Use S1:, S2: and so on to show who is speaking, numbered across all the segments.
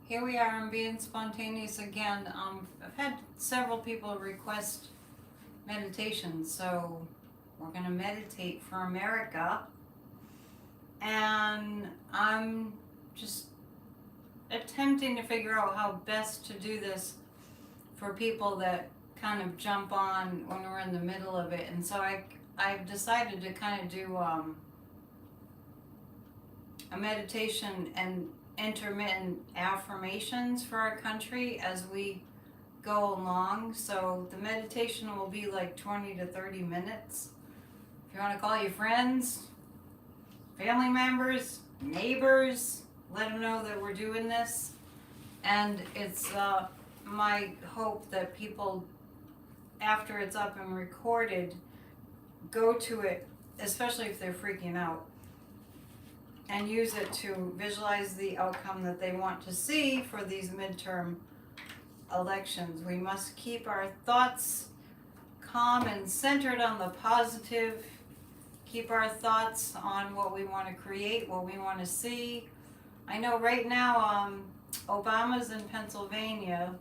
S1: Here we are. I'm being spontaneous again. I've had several people request meditation, so we're going to meditate for America. And I'm just attempting to figure out how best to do this for people that kind of jump on when we're in the middle of it. And so I've decided to kind of do a meditation and intermittent affirmations for our country as we go along. So the meditation will be like 20 to 30 minutes. If you want to call your friends, family members, neighbors, let them know that we're doing this. And it's my hope that people, after it's up and recorded, go to it, especially if they're freaking out, and use it to visualize the outcome that they want to see for these midterm elections. We must keep our thoughts calm and centered on the positive. Keep our thoughts on what we want to create, what we want to see. I know right now Obama's in Pennsylvania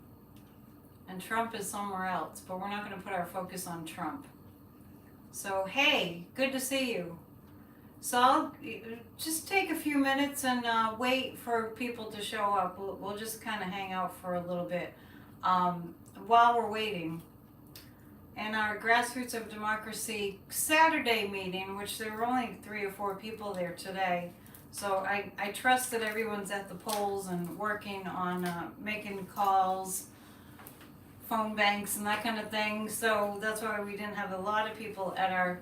S1: and Trump is somewhere else, but we're not going to put our focus on Trump. So, hey, good to see you. So I'll just take a few minutes and wait for people to show up. We'll just kind of hang out for a little bit while we're waiting. And our Grassroots of Democracy Saturday meeting, which there were only 3 or 4 people there today. So I trust that everyone's at the polls and working on making calls, phone banks and that kind of thing. So that's why we didn't have a lot of people at our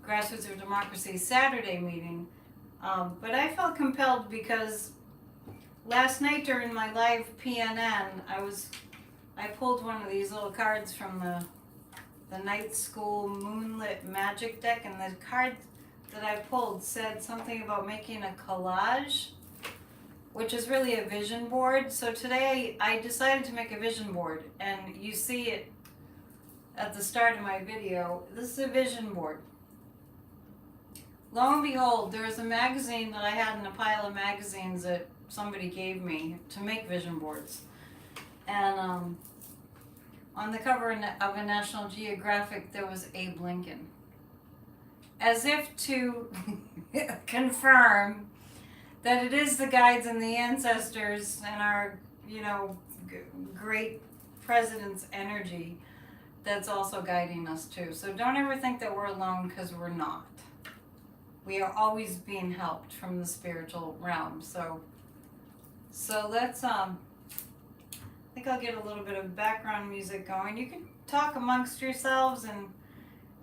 S1: Grassroots of Democracy Saturday meeting. But I felt compelled because last night during my live PNN, I pulled one of these little cards from the Night School Moonlit Magic deck, and the card that I pulled said something about making a collage, which is really a vision board. So today I decided to make a vision board, and you see it at the start of my video. This is a vision board. Lo and behold, there's a magazine that I had in a pile of magazines that somebody gave me to make vision boards. And on the cover of a National Geographic, there was Abe Lincoln. As if to confirm that it is the guides and the ancestors and our, great president's energy that's also guiding us too. So don't ever think that we're alone, because we're not. We are always being helped from the spiritual realm. So let's I think I'll get a little bit of background music going. You can talk amongst yourselves and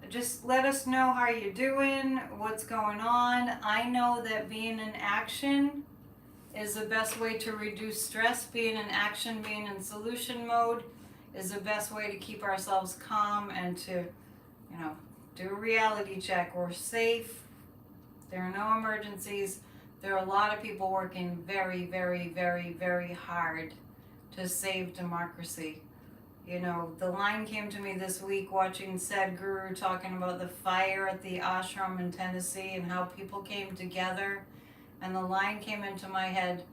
S1: just let us know how you're doing, what's going on. I know that being in action is the best way to reduce stress. Being in action, being in solution mode is the best way to keep ourselves calm and to, do a reality check. We're safe. There are no emergencies. There are a lot of people working very, very, very, very hard to save democracy. The line came to me this week watching Sadhguru talking about the fire at the ashram in Tennessee and how people came together. And the line came into my head,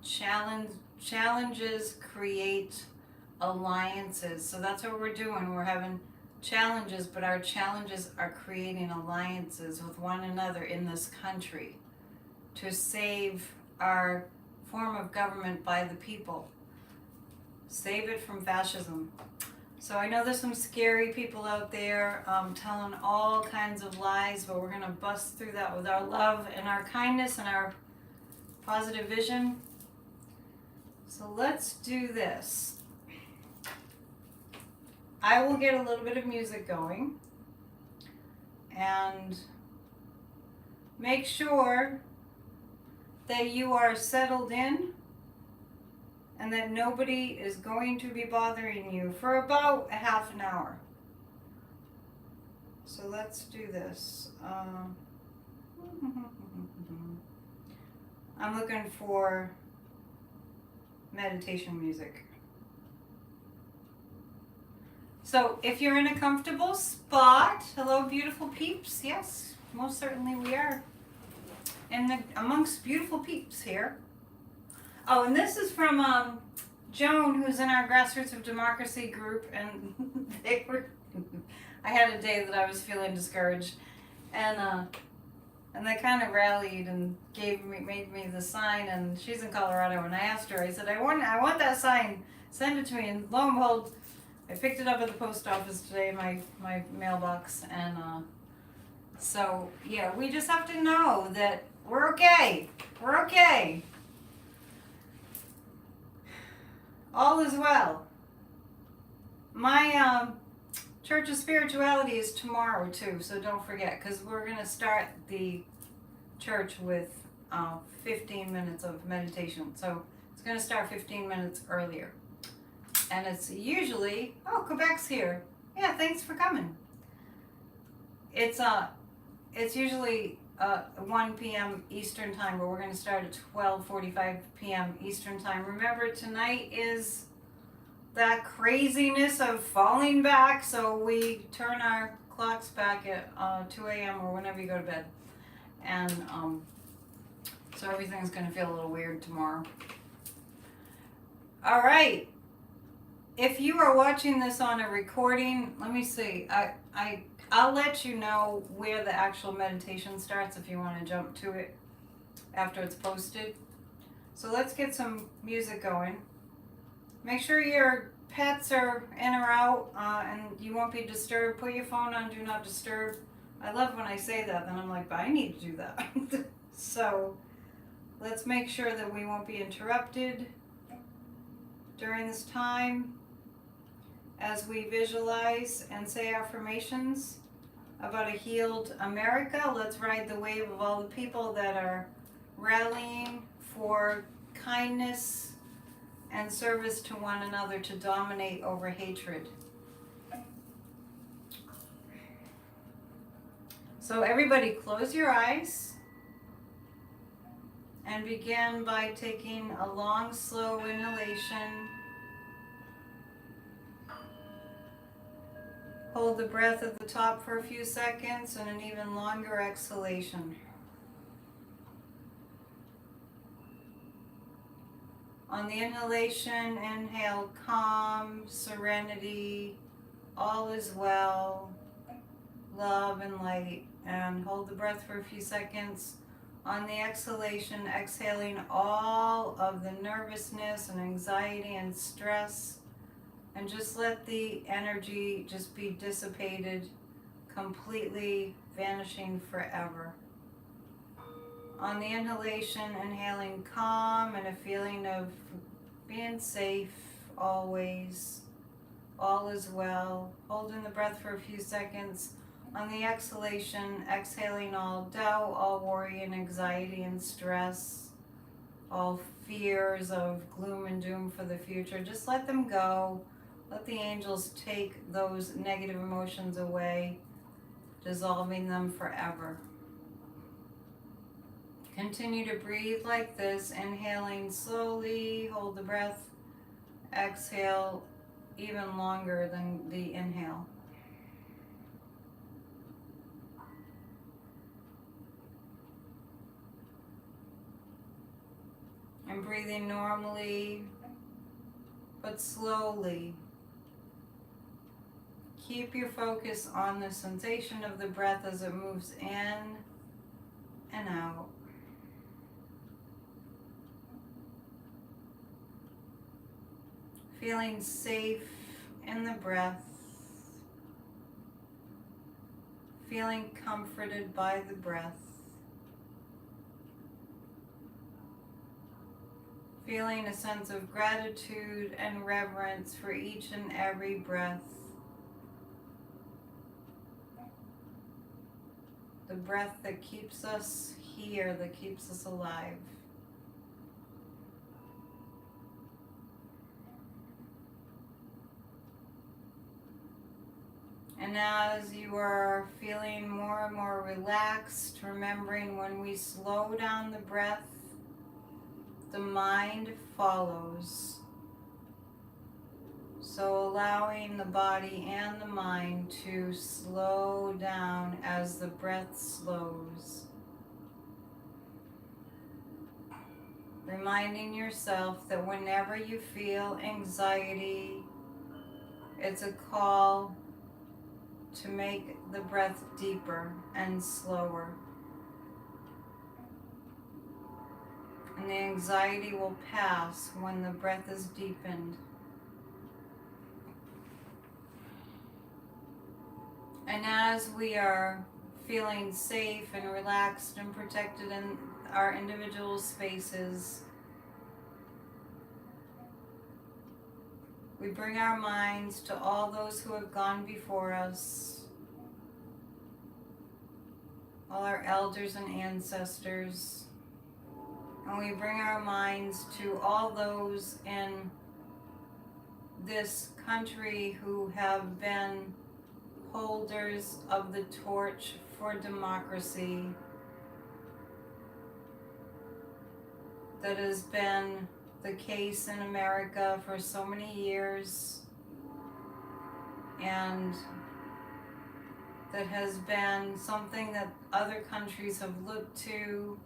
S1: challenges create alliances. So that's what we're doing. We're having challenges, but our challenges are creating alliances with one another in this country to save our form of government by the people. Save it from fascism. So I know there's some scary people out there telling all kinds of lies, but we're going to bust through that with our love and our kindness and our positive vision. So let's do this. I will get a little bit of music going and make sure that you are settled in and that nobody is going to be bothering you for about a half an hour. So let's do this. I'm looking for meditation music. So if you're in a comfortable spot, hello beautiful peeps, yes, most certainly we are. And amongst beautiful peeps here. Oh, and this is from Joan, who's in our Grassroots of Democracy group, and they were. I had a day that I was feeling discouraged, and they kind of rallied and made me the sign. And she's in Colorado, and I asked her. I said, I want that sign. Send it to me. And lo and behold, I picked it up at the post office today in my mailbox, and so yeah, we just have to know that we're okay. We're okay. All is well. My Church of Spirituality is tomorrow too, so don't forget, because we're going to start the church with 15 minutes of meditation. So it's going to start 15 minutes earlier. And it's usually, oh, Quebec's here. Yeah, thanks for coming. It's usually 1 p.m. Eastern time, but we're going to start at 12:45 p.m. Eastern time. Remember, tonight is that craziness of falling back, so we turn our clocks back at 2 a.m. or whenever you go to bed. And so everything's going to feel a little weird tomorrow. All right. If you are watching this on a recording, let me see. I'll let you know where the actual meditation starts if you want to jump to it after it's posted. So let's get some music going. Make sure your pets are in or out and you won't be disturbed. Put your phone on Do Not Disturb. I love when I say that, then I'm like, but I need to do that. So let's make sure that we won't be interrupted during this time as we visualize and say affirmations about a healed America. Let's ride the wave of all the people that are rallying for kindness and service to one another to dominate over hatred. So everybody close your eyes and begin by taking a long, slow inhalation. Hold the breath at the top for a few seconds and an even longer exhalation. On the inhalation, inhale calm, serenity, all is well, love and light, and hold the breath for a few seconds. On the exhalation, exhaling all of the nervousness and anxiety and stress, and just let the energy just be dissipated, completely vanishing forever. On the inhalation, inhaling calm and a feeling of being safe always, all is well, holding the breath for a few seconds. On the exhalation, exhaling all doubt, all worry and anxiety and stress, all fears of gloom and doom for the future. Just let them go. Let the angels take those negative emotions away, dissolving them forever. Continue to breathe like this, inhaling slowly, hold the breath, exhale even longer than the inhale. And breathing normally, but slowly. Keep your focus on the sensation of the breath as it moves in and out. Feeling safe in the breath. Feeling comforted by the breath. Feeling a sense of gratitude and reverence for each and every breath. The breath that keeps us here, that keeps us alive. And as you are feeling more and more relaxed, remembering when we slow down the breath, the mind follows. So allowing the body and the mind to slow down as the breath slows. reminding yourself that whenever you feel anxiety, it's a call to make the breath deeper and slower. And the anxiety will pass when the breath is deepened. And as we are feeling safe and relaxed and protected in our individual spaces, we bring our minds to all those who have gone before us, all our elders and ancestors, and we bring our minds to all those in this country who have been holders of the torch for democracy that has been the case in America for so many years, and that has been something that other countries have looked to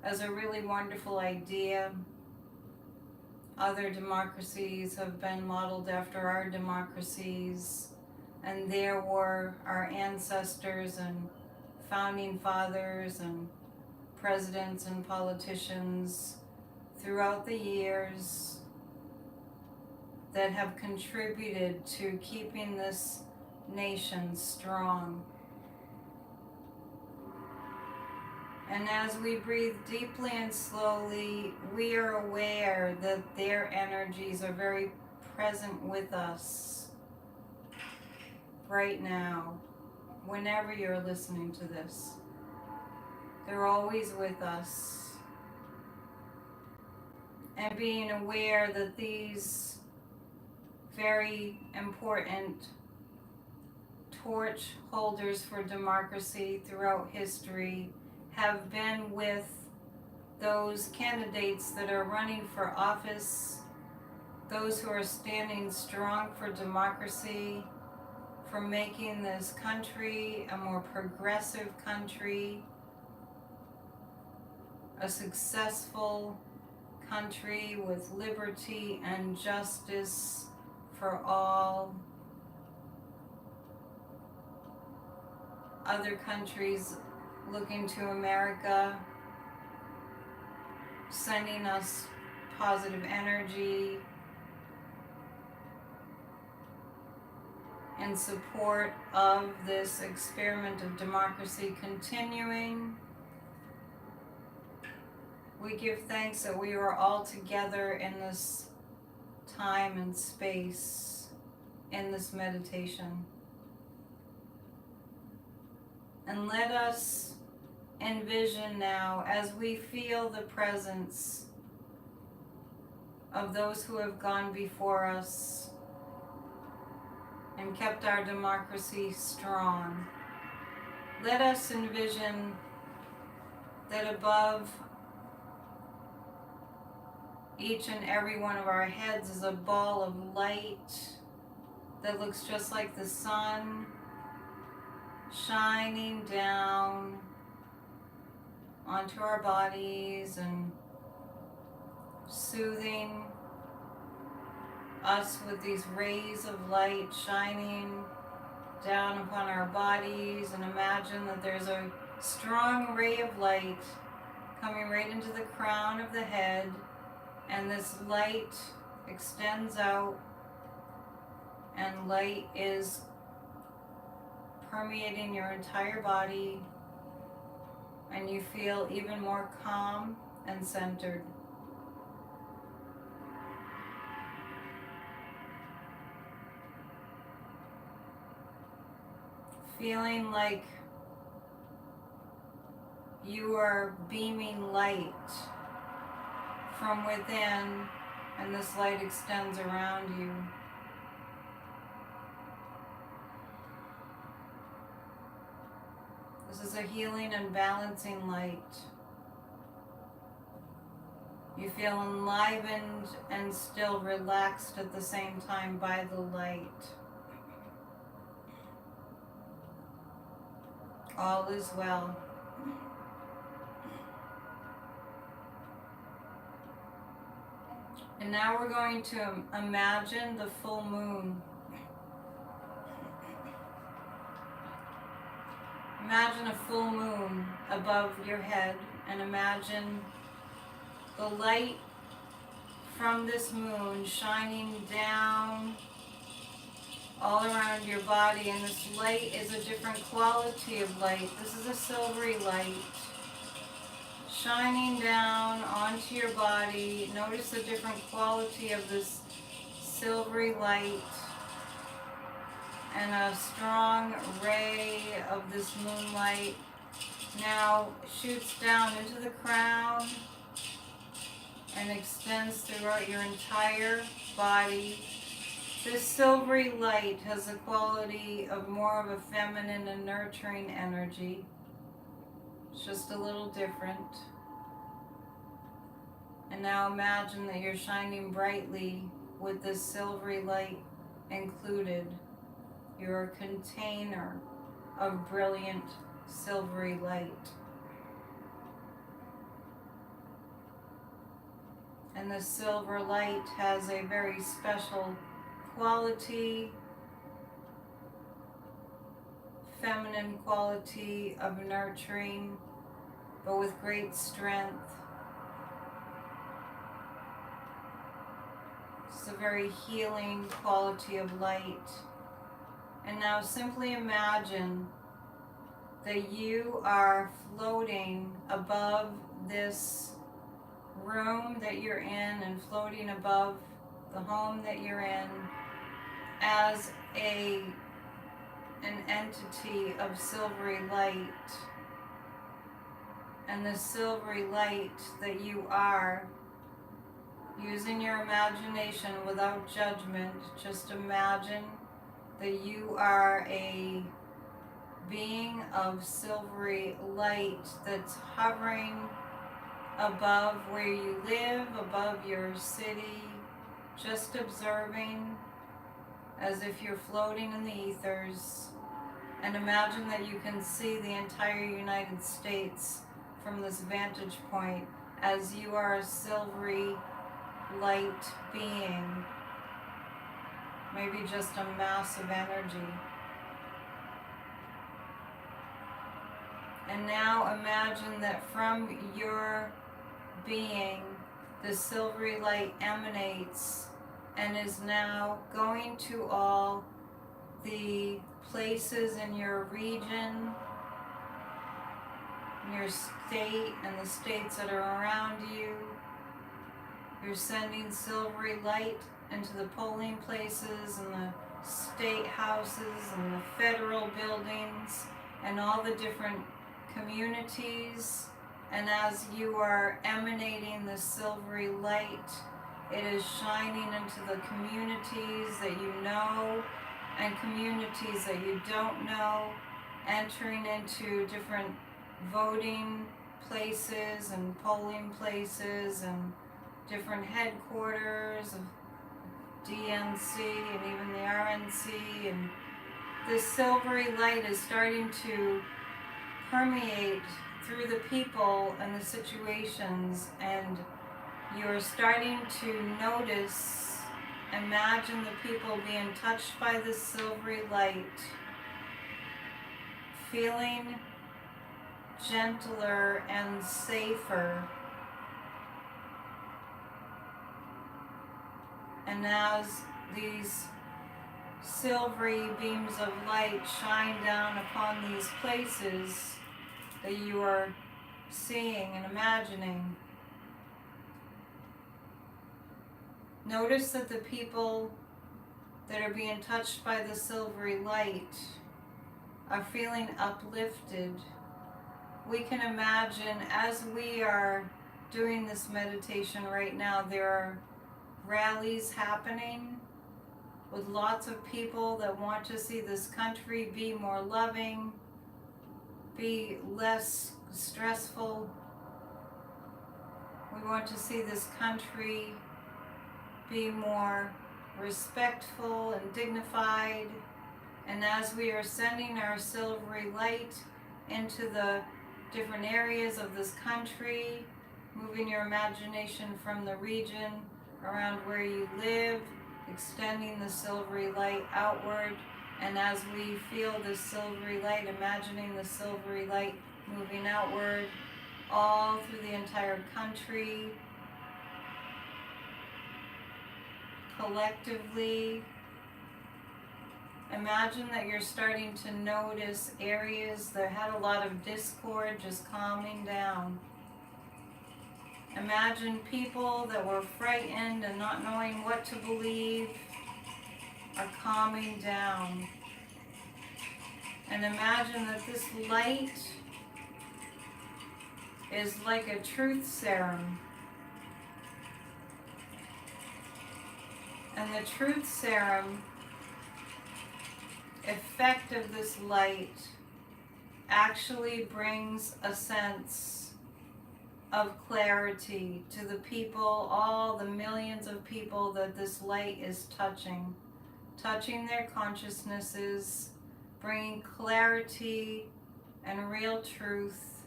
S1: as a really wonderful idea. Other democracies have been modeled after our democracies, and there were our ancestors and founding fathers and presidents and politicians throughout the years that have contributed to keeping this nation strong. And as we breathe deeply and slowly, we are aware that their energies are very present with us right now, whenever you're listening to this. They're always with us. And being aware that these very important torch holders for democracy throughout history have been with those candidates that are running for office, those who are standing strong for democracy, for making this country a more progressive country, a successful country with liberty and justice for all. Other countries looking to America, sending us positive energy in support of this experiment of democracy continuing. We give thanks that we are all together in this time and space, in this meditation. And let us envision now, as we feel the presence of those who have gone before us and kept our democracy strong, let us envision that above each and every one of our heads is a ball of light that looks just like the sun, shining down onto our bodies and soothing us with these rays of light shining down upon our bodies. And imagine that there's a strong ray of light coming right into the crown of the head, and this light extends out, and light is permeating your entire body, and you feel even more calm and centered. Feeling like you are beaming light from within, and this light extends around you. This is a healing and balancing light. You feel enlivened and still relaxed at the same time by the light. All is well. And now we're going to imagine the full moon. Imagine a full moon above your head, and imagine the light from this moon shining down all around your body. And this light is a different quality of light. This is a silvery light shining down onto your body. Notice the different quality of this silvery light, and a strong ray of this moonlight now shoots down into the crown and extends throughout your entire body. This silvery light has the quality of more of a feminine and nurturing energy. It's just a little different. And now imagine that you're shining brightly with this silvery light included. You're a container of brilliant silvery light. And the silver light has a very special quality, feminine quality of nurturing, but with great strength. It's a very healing quality of light. And now simply imagine that you are floating above this room that you're in, and floating above the home that you're in as an entity of silvery light. And the silvery light that you are, using your imagination without judgment, just imagine that you are a being of silvery light that's hovering above where you live, above your city, just observing as if you're floating in the ethers. And imagine that you can see the entire United States from this vantage point as you are a silvery light being, maybe just a mass of energy. And now imagine that from your being, the silvery light emanates and is now going to all the places in your region, in your state, and the states that are around you. You're sending silvery light into the polling places and the state houses and the federal buildings and all the different communities. And as you are emanating the silvery light, it is shining into the communities that you know and communities that you don't know, entering into different voting places and polling places and different headquarters of DNC and even the RNC. And this silvery light is starting to permeate through the people and the situations, and you're starting to notice, imagine the people being touched by this silvery light, feeling gentler and safer. And as these silvery beams of light shine down upon these places that you are seeing and imagining, notice that the people that are being touched by the silvery light are feeling uplifted. We can imagine, as we are doing this meditation right now, there are rallies happening with lots of people that want to see this country be more loving, be less stressful. We want to see this country be more respectful and dignified. And as we are sending our silvery light into the different areas of this country, moving your imagination from the region around where you live, extending the silvery light outward. And as we feel this silvery light, imagining the silvery light moving outward all through the entire country, collectively. Imagine that you're starting to notice areas that had a lot of discord just calming down. Imagine people that were frightened and not knowing what to believe are calming down. And imagine that this light is like a truth serum. And the truth serum effect of this light actually brings a sense of clarity to the people, all the millions of people that this light is touching their consciousnesses, bringing clarity and real truth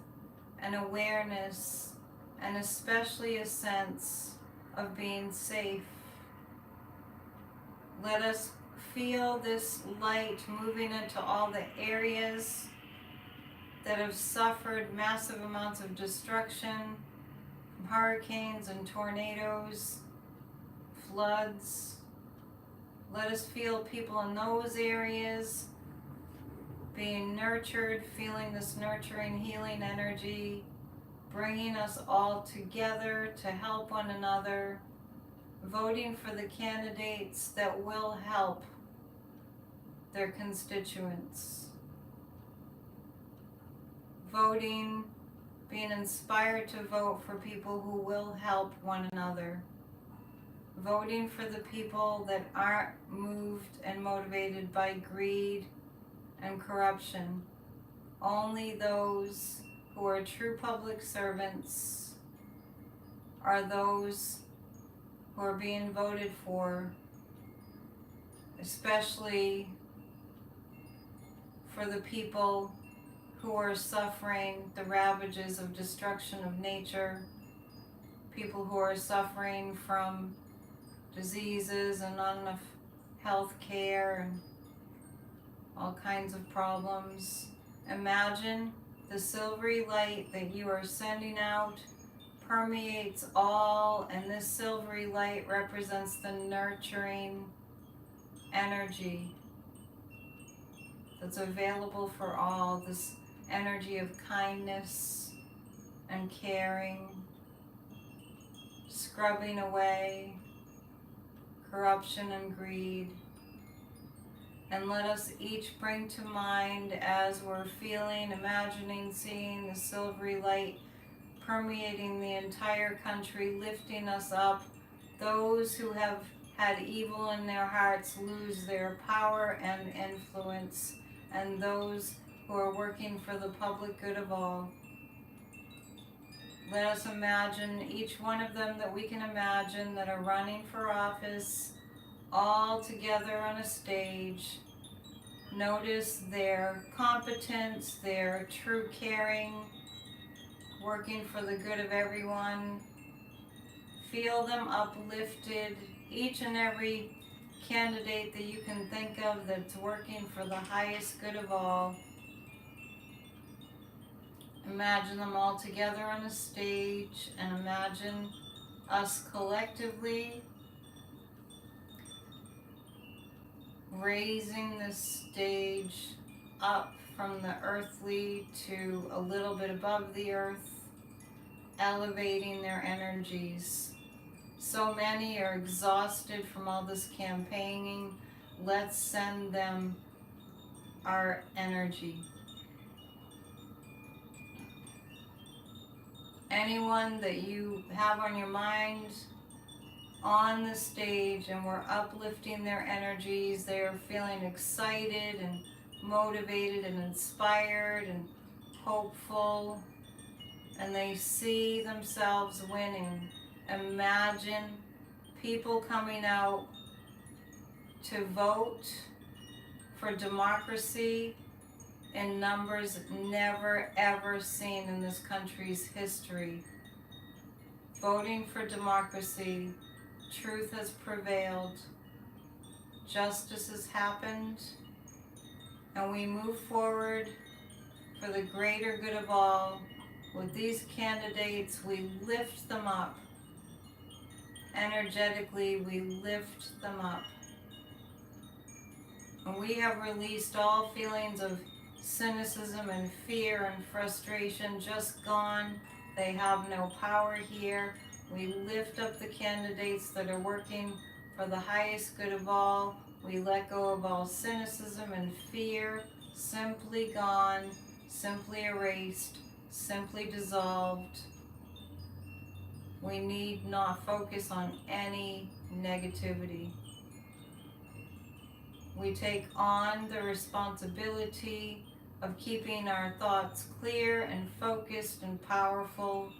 S1: and awareness, and especially a sense of being safe. Let us feel this light moving into all the areas that have suffered massive amounts of destruction from hurricanes and tornadoes, floods. Let us feel people in those areas being nurtured, feeling this nurturing, healing energy, bringing us all together to help one another, voting for the candidates that will help their constituents. Voting, being inspired to vote for people who will help one another. Voting for the people that aren't moved and motivated by greed and corruption. Only those who are true public servants are those who are being voted for, especially for the people who are suffering the ravages of destruction of nature, people who are suffering from diseases and not enough health care and all kinds of problems. Imagine the silvery light that you are sending out permeates all, and this silvery light represents the nurturing energy that's available for all, this energy of kindness and caring, scrubbing away corruption and greed. And let us each bring to mind, as we're feeling, imagining, seeing the silvery light permeating the entire country, lifting us up, those who have had evil in their hearts lose their power and influence, and those who are working for the public good of all. Let us imagine each one of them that we can imagine that are running for office, all together on a stage. Notice their competence, their true caring, working for the good of everyone. Feel them uplifted, each and every candidate that you can think of that's working for the highest good of all. Imagine them all together on a stage, and imagine us collectively raising this stage up from the earthly to a little bit above the earth, elevating their energies. So many are exhausted from all this campaigning. Let's send them our energy. Anyone that you have on your mind on the stage, and we're uplifting their energies, they are feeling excited and motivated and inspired and hopeful, and they see themselves winning. Imagine people coming out to vote for democracy in numbers never ever seen in this country's history. Voting for democracy, Truth has prevailed. Justice has happened. And we move forward for the greater good of all. With these candidates, we lift them up. Energetically, we lift them up. And we have released all feelings of cynicism and fear and frustration, just gone. They have no power here. We lift up the candidates that are working for the highest good of all. We let go of all cynicism and fear, simply gone, simply erased, simply dissolved. We need not focus on any negativity. We take on the responsibility of keeping our thoughts clear and focused and powerful,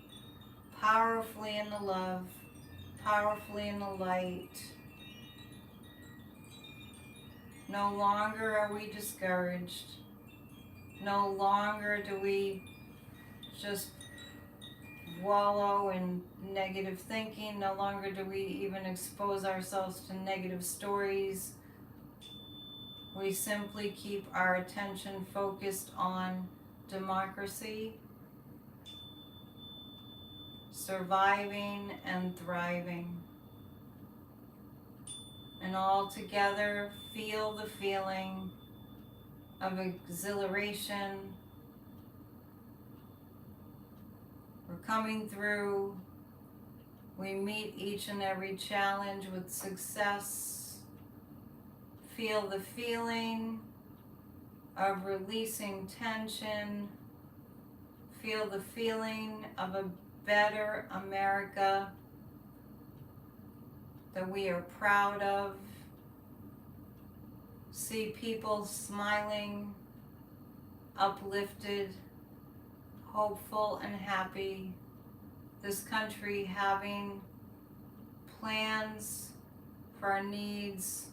S1: powerfully in the love, powerfully in the light. No longer are we discouraged. No longer do we just wallow in negative thinking. No longer do we even expose ourselves to negative stories. We simply keep our attention focused on democracy, surviving and thriving. And all together, feel the feeling of exhilaration. We're coming through. We meet each and every challenge with success. Feel the feeling of releasing tension. Feel the feeling of a better America that we are proud of. See people smiling, uplifted, hopeful and happy. This country having plans for our needs,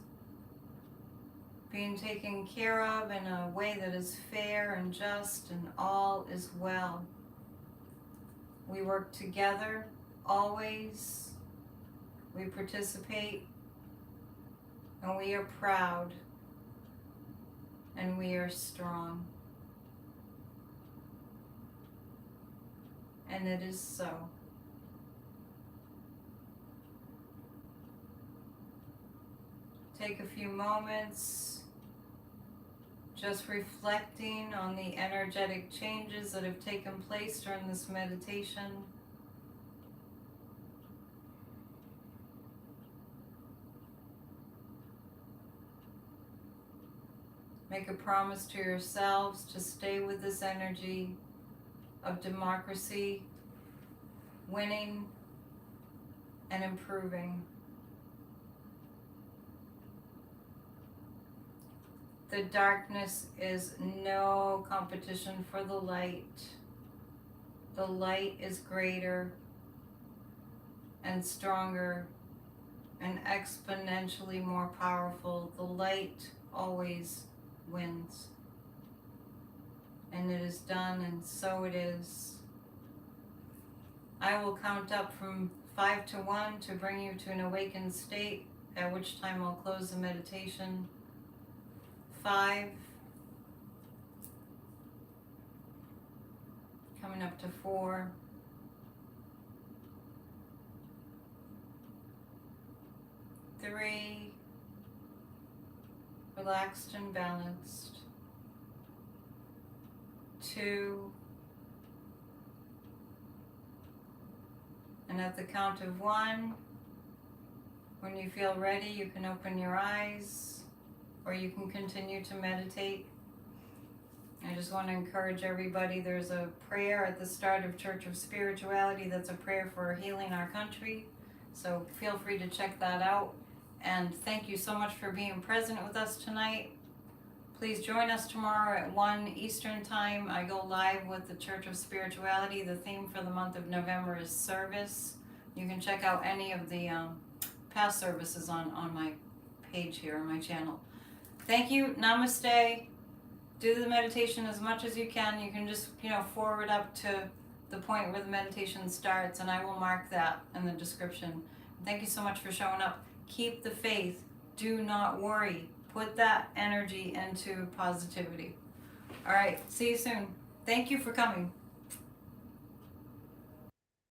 S1: being taken care of in a way that is fair and just, and all is well. We work together always. We participate, and we are proud, and we are strong. And it is so. Take a few moments just reflecting on the energetic changes that have taken place during this meditation. Make a promise to yourselves to stay with this energy of democracy, winning and improving. The darkness is no competition for the light. The light is greater and stronger and exponentially more powerful. The light always wins. And it is done, and so it is. I will count up from 5 to 1 to bring you to an awakened state, at which time I'll close the meditation. 5, coming up to 4, 3, relaxed and balanced, 2, and at the count of 1, when you feel ready, you can open your eyes, or you can continue to meditate. I just want to encourage everybody, there's a prayer at the start of Church of Spirituality that's a prayer for healing our country, so feel free to check that out. And thank you so much for being present with us tonight. Please join us tomorrow at 1 Eastern Time. I go live with the Church of Spirituality. The theme for the month of November is service. You can check out any of the past services on my page here on my channel. Thank you. Namaste. Do the meditation as much as you can. You can just, forward up to the point where the meditation starts, and I will mark that in the description. Thank you so much for showing up. Keep the faith. Do not worry. Put that energy into positivity. All right. See you soon. Thank you for coming.